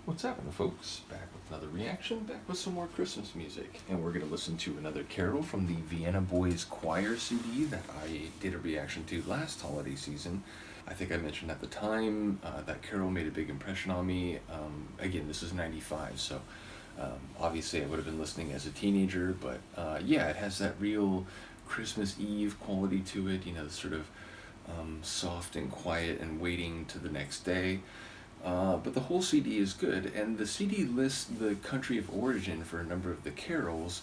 What's happening, folks? Back with another reaction, back with some more Christmas music. And we're going to listen to another carol from the Vienna Boys Choir CD that I did a reaction to last holiday season. I think I mentioned at the time that carol made a big impression on me. Again, this is 95, so obviously I would have been listening as a teenager, but yeah, it has that real Christmas Eve quality to it, you know, sort of soft and quiet and waiting to the next day. But the whole CD is good, and the CD lists the country of origin for a number of the carols.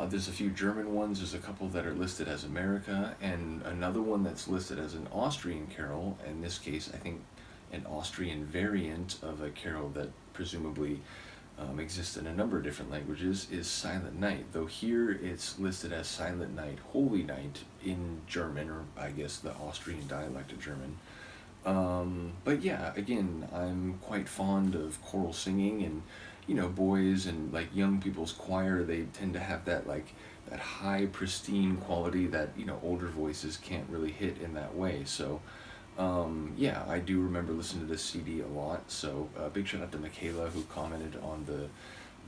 There's a few German ones, there's a couple that are listed as America, and another one that's listed as an Austrian carol, in this case I think an Austrian variant of a carol that presumably exists in a number of different languages, is Silent Night, though here it's listed as Silent Night, Holy Night in German, or I guess the Austrian dialect of German. But yeah, again, I'm quite fond of choral singing, and you know, boys and like young people's choir, they tend to have that that high pristine quality that, you know, older voices can't really hit in that way. So yeah, I do remember listening to this CD a lot. So big shout out to Michaela, who commented on the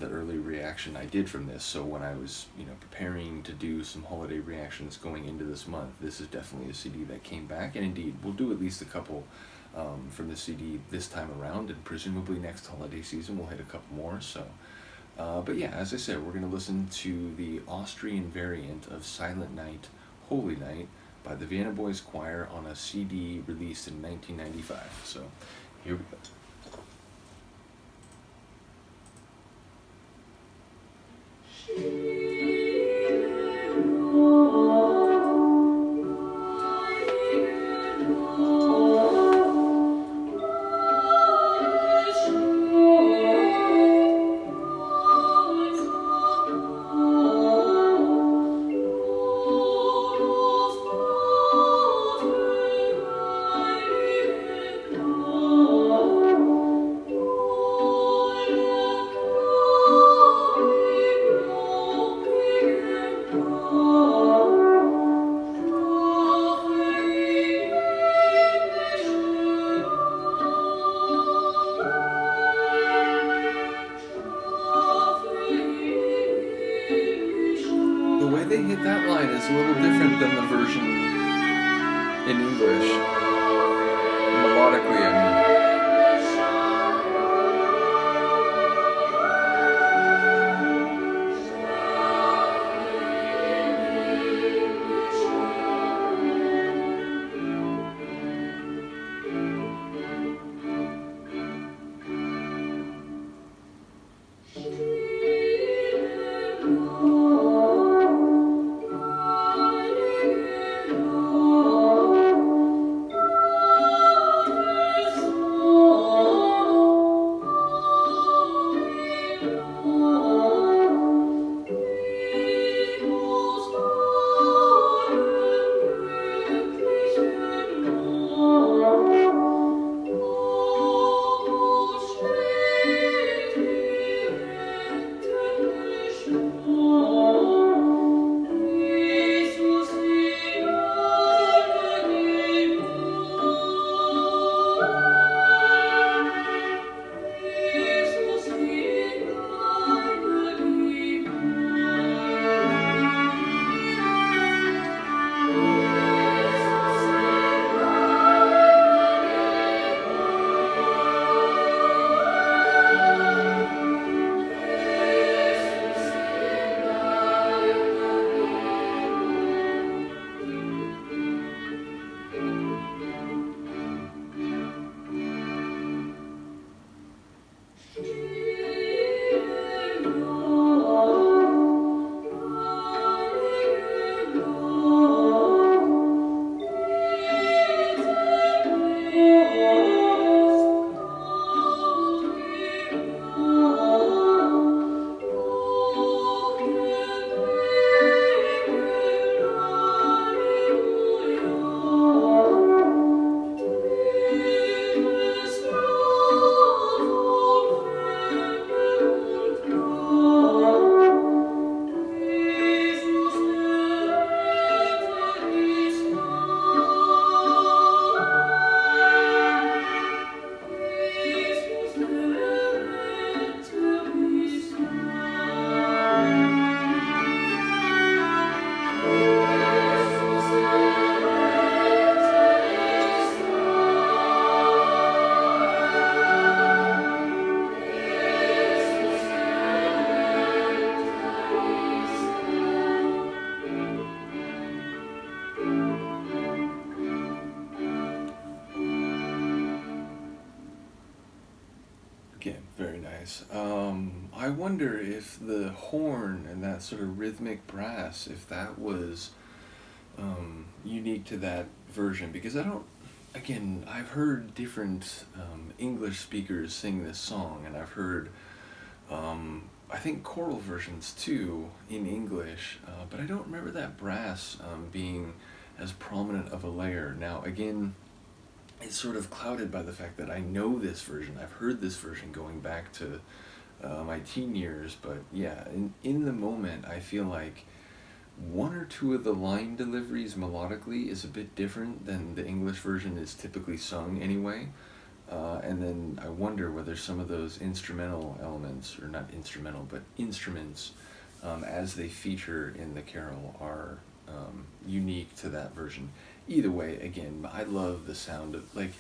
early reaction I did from this. So when I was, you know, preparing to do some holiday reactions going into this month, this is definitely a CD that came back, and indeed we'll do at least a couple from the CD this time around, and presumably next holiday season we'll hit a couple more. So but yeah, as I said, we're going to listen to the Austrian variant of Silent Night, Holy Night by the Vienna Boys Choir on a CD released in 1995. So here we go. The way they hit that line is a little different than the version in English. Melodically, I mean. Again, very nice. I wonder if the horn and that sort of rhythmic brass, if that was unique to that version, because I don't. Again, I've heard different English speakers sing this song, and I've heard, I think, choral versions too in English, but I don't remember that brass being as prominent of a layer. Now, again, it's sort of clouded by the fact that I know this version. I've heard this version going back to my teen years, but yeah, in the moment, I feel like one or two of the line deliveries melodically is a bit different than the English version is typically sung anyway. And then I wonder whether some of those instrumental elements, or not instrumental, but instruments, as they feature in the carol, are unique to that version. Either way, again, I love the sound of, like,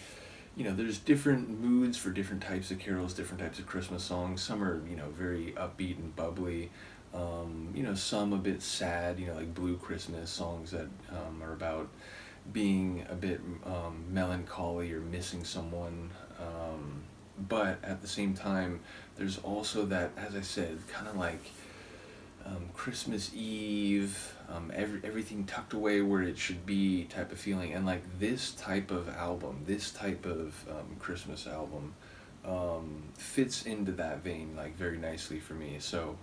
there's different moods for different types of carols, different types of Christmas songs. Some are, very upbeat and bubbly. Some a bit sad, like Blue Christmas songs that are about being a bit melancholy or missing someone. But at the same time, there's also that, as I said, kind of like Christmas Eve, everything tucked away where it should be type of feeling. And like this type of album, this type of Christmas album fits into that vein like very nicely for me. So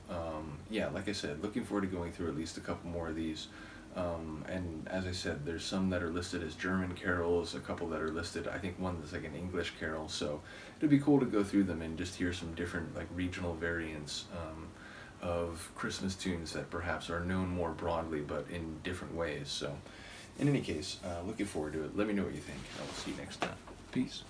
yeah, like I said, looking forward to going through at least a couple more of these. And as I said, there's some that are listed as German carols, a couple that are listed, I think one that's like an English carol, so it'd be cool to go through them and just hear some different like regional variants of Christmas tunes that perhaps are known more broadly but in different ways. So in any case, looking forward to it. Let me know what you think. I will see you next time. Peace.